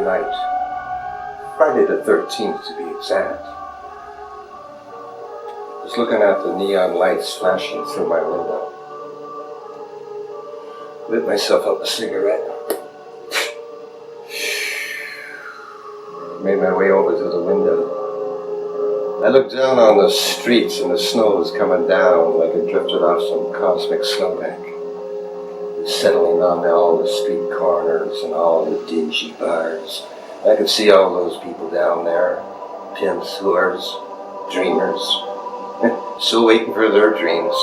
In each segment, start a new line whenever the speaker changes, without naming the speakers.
night. Friday the 13th to be exact. I was looking at the neon lights flashing through my window. Lit myself up a cigarette. Made my way over to the window. I looked down on the streets and the snow was coming down like it drifted off some cosmic snowbank. It was settling on all the street corners and all the dingy bars. I could see all those people down there. Pimps, whores, dreamers. Still waiting for their dreams.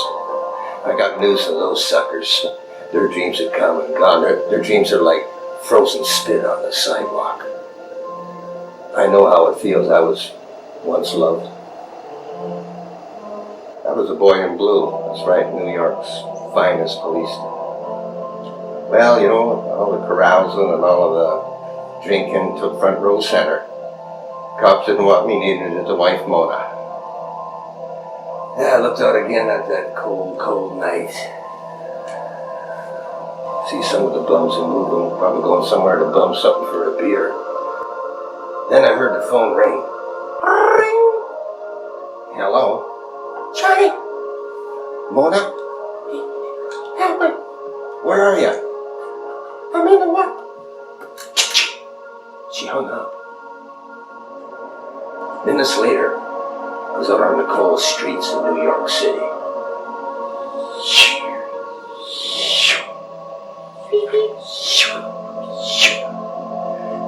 I got news of those suckers. Their dreams had come and gone. Their dreams are like frozen spit on the sidewalk. I know how it feels. I was once loved. I was a boy in blue. That's right, New York's finest policeman. Well, you know, all the carousing and all of the drinking took front row center. Cops didn't want me, neither did the wife Mona. Yeah, I looked out again at that cold, cold night. See some of the bums are moving, probably going somewhere to bum something for a beer. Then I heard the phone ring. Ring! Hello? Johnny! Mona? Help me! Where are you? I'm in the what? She hung up. Minutes later, I was out on the cold streets of New York City.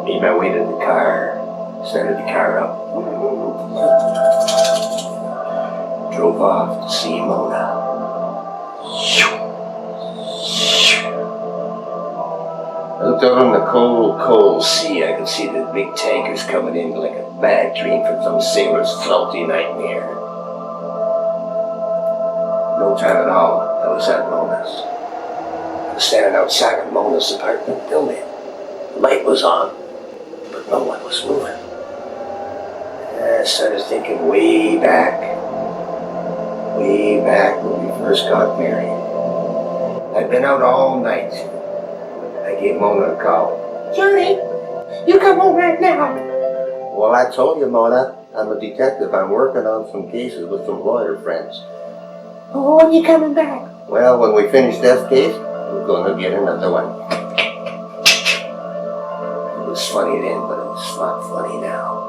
Made my way to the car, started the car up. Drove off to see Mona. I looked out on the cold, cold sea. I could see the big tankers coming in like a bad dream from some sailor's floaty nightmare. No time at all, I was at Mona's. I was standing outside of Mona's apartment building. The light was on, but no one was moving. I started thinking way back when we first got married. I'd been out all night. I gave Mona a call. Johnny, you come home right now. Well, I told you, Mona, I'm a detective. I'm working on some cases with some lawyer friends. Oh, when you coming back? Well, when we finish this case, we're gonna get another one. It was funny then, but it was not funny now.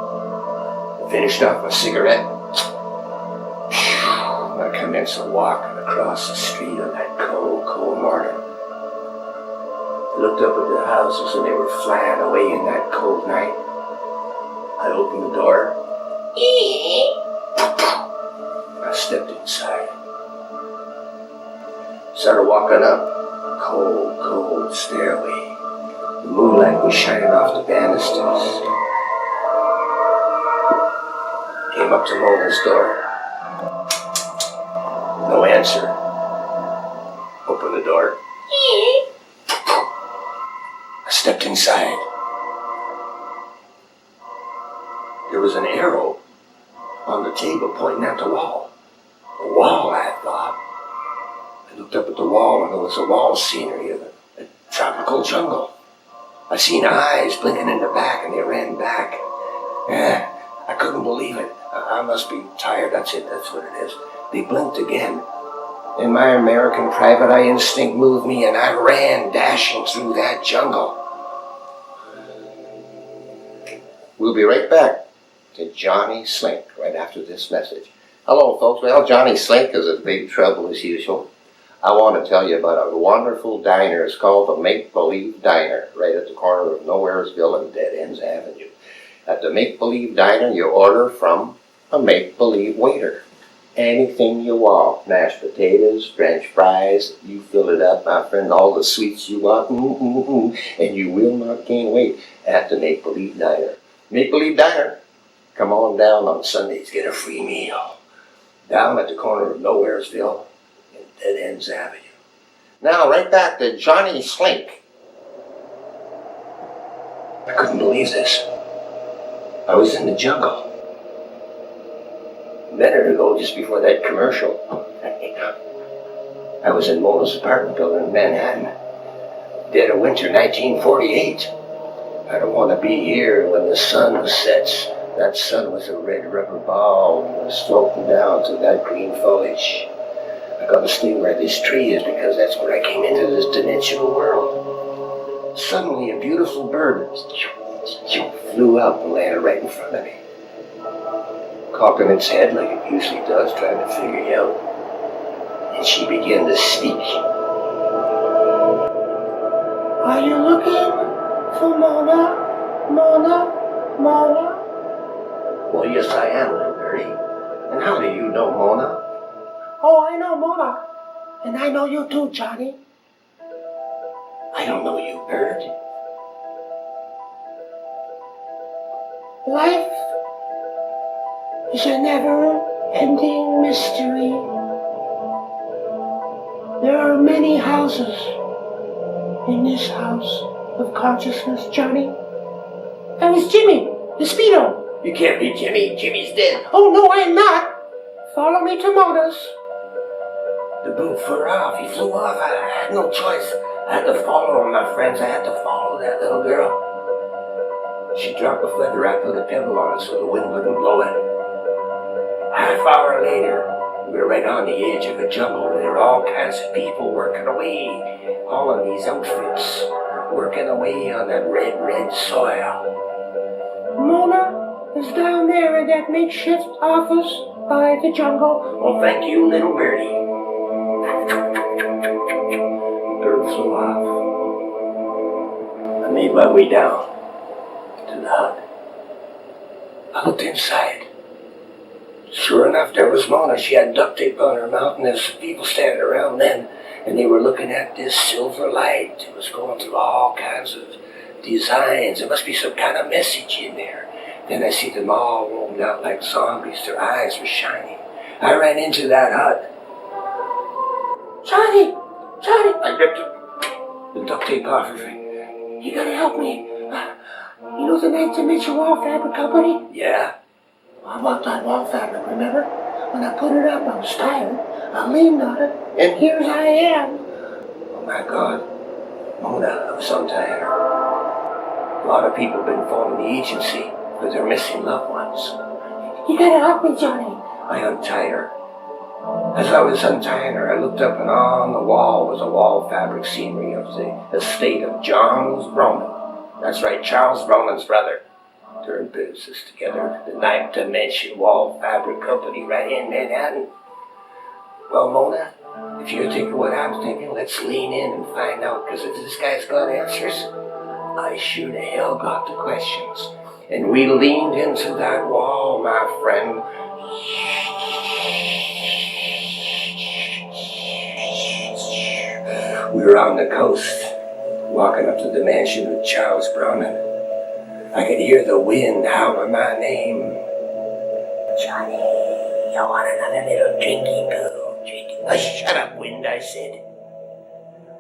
I finished off my cigarette. I commenced walking across the street on that cold, cold morning. I looked up at the houses and they were flying away in that cold night. I opened the door. I stepped inside. Started walking up cold, cold stairway. The moonlight was shining off the banisters. Came up to Mona's door. No answer. Opened the door. I stepped inside. There was an arrow on the table pointing at the wall. A wall, I thought. I looked up at the wall and there was a wall scenery of a tropical jungle. I seen eyes blinking in the back and they ran back. I couldn't believe it. I must be tired. That's it. That's what it is. They blinked again. And my American private eye instinct moved me and I ran dashing through that jungle. We'll be right back to Johnny Slink right after this message. Hello, folks. Well, Johnny Slink is in big trouble as usual. I want to tell you about a wonderful diner. It's called the Make Believe Diner, right at the corner of Nowheresville and Dead Ends Avenue. At the Make Believe Diner, you order from a Make Believe waiter. Anything you want, mashed potatoes, French fries, you fill it up, my friend, all the sweets you want, and you will not gain weight at the Make Believe Diner. Make Believe Diner. Come on down on Sundays, get a free meal. Down at the corner of Nowheresville and Dead Ends Avenue. Now, right back to Johnny Slink. I couldn't believe this. I was in the jungle. A minute ago, just before that commercial, I was in Mona's apartment building in Manhattan. Dead of winter, 1948. I don't want to be here when the sun sets. That sun was a red rubber ball and was floating down through that green foliage. I gotta stay where this tree is because that's where I came into this dimensional world. Suddenly a beautiful bird flew up and landed right in front of me. Cocking its head like it usually does, trying to figure me out. And she began to speak. Are you looking for Mona? Mona? Mona? Well, yes, I am, little birdie. And how do you know Mona? Oh, I know Mona. And I know you too, Johnny. I don't know you, bird. Life is a never-ending mystery. There are many houses in this house of consciousness, Johnny. That was Jimmy, the Speedo. You can't be Jimmy. Jimmy's dead. Oh, no, I'm not. Follow me to Mona's. The boot flew off. He flew off. I had no choice. I had to follow him, my friends. I had to follow that little girl. She dropped a feather. I put a pebble on it so the wind wouldn't blow it. Half hour later, we were right on the edge of a jungle. There were all kinds of people working away. All in these outfits, working away on that red soil. Mona is down there in that makeshift office by the jungle. Well, thank you, little birdie. The bird flew off. I made my way down to the hut. I looked inside. Sure enough, there was Mona. She had duct tape on her mouth, and there's people standing around then, and they were looking at this silver light. It was going through all kinds of designs. There must be some kind of message in there. Then I see them all rolled out like zombies. Their eyes were shining. I ran into that hut. Johnny! Johnny! I ripped the duct tape off her thing. You gotta help me. You know the ninth dimension wall fabric company? Yeah. I bought that wall fabric, remember? When I put it up, I was tired. I leaned on it, and here I am. Oh my God. Mona, I was untying her. A lot of people have been phoning the agency for their missing loved ones. You gotta help me, Johnny. I untied her. As I was untying her, I looked up, and on the wall was a wall fabric scenery of the estate of Charles Bronin. That's right, Charles Bronin's brother. They're in business together. The Ninth Dimension Wall Fabric Company right in Manhattan. Well, Mona, if you're thinking what I'm thinking, let's lean in and find out, because if this guy's got answers, I sure the hell got the questions. And we leaned into that wall, my friend. We were on the coast, walking up to the mansion of Charles Bronin. I could hear the wind howling my name. Johnny, you want another little drinky poo? Oh, shut up, wind, I said.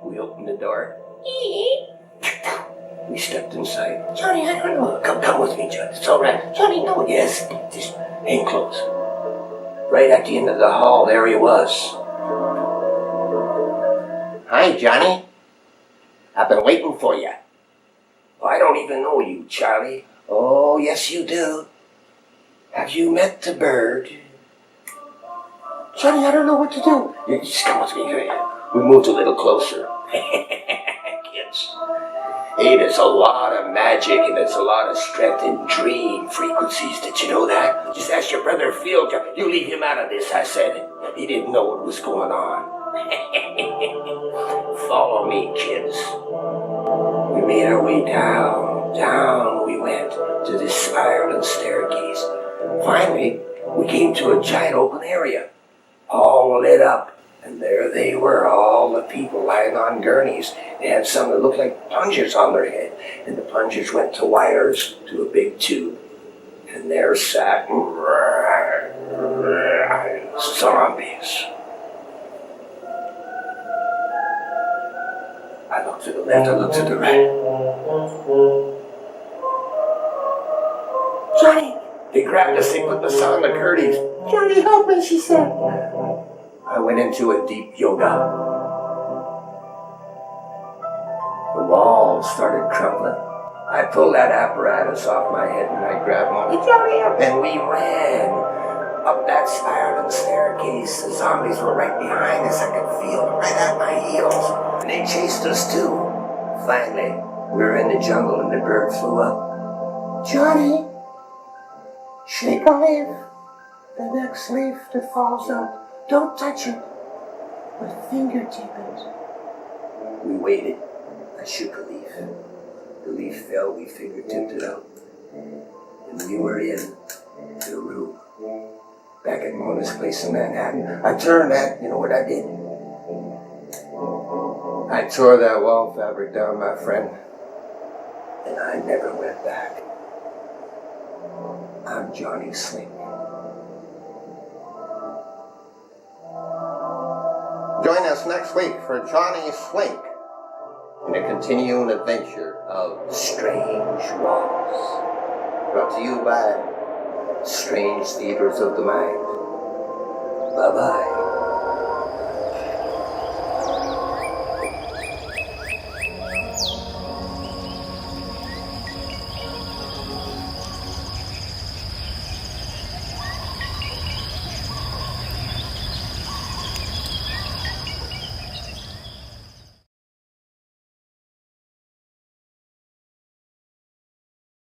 We opened the door. We stepped inside. Johnny, I don't know. Come with me, Johnny. It's all right. Johnny, no. Yes, just hang close. Right at the end of the hall, there he was. Hi, Johnny. I've been waiting for you. I don't even know you, Charlie. Oh, yes, you do. Have you met the bird? Johnny, I don't know what to do. You just come with me. We moved a little closer. Kids. Hey, there's a lot of magic and there's a lot of strength in dream frequencies. Did you know that? Just ask your brother Phil. You leave him out of this, I said. He didn't know what was going on. Follow me, kids. We made our way down we went to this spiraling staircase. Finally, we came to a giant open area, all lit up. And there they were, all the people lying on gurneys. They had some that looked like plungers on their head. And the plungers went to wires to a big tube. And there sat zombies. I looked to the left, I looked to the right. Johnny! They grabbed us, they put us on the gurneys. Johnny, help me, she said. I went into a deep yoga. The walls started crumbling. I pulled that apparatus off my head and I grabbed Monty Johnny up and we ran up that spiral staircase. The zombies were right behind us. I could feel them right at my heels. And they chased us too. Finally, we were in the jungle and the bird flew up. Johnny, shake a leaf. The next leaf that falls out, don't touch it, but fingertip it. We waited. I shook a leaf. The leaf fell, we fingertipped it out. And we were in the room. Back at Mona's place in Manhattan. I turned that, you know what I did? I tore that wall fabric down, my friend. And I never went back. I'm Johnny Slink. Join us next week for Johnny Slink in a continuing adventure of Strange Walls. Brought to you by Strange Theaters of the Mind. Bye-bye.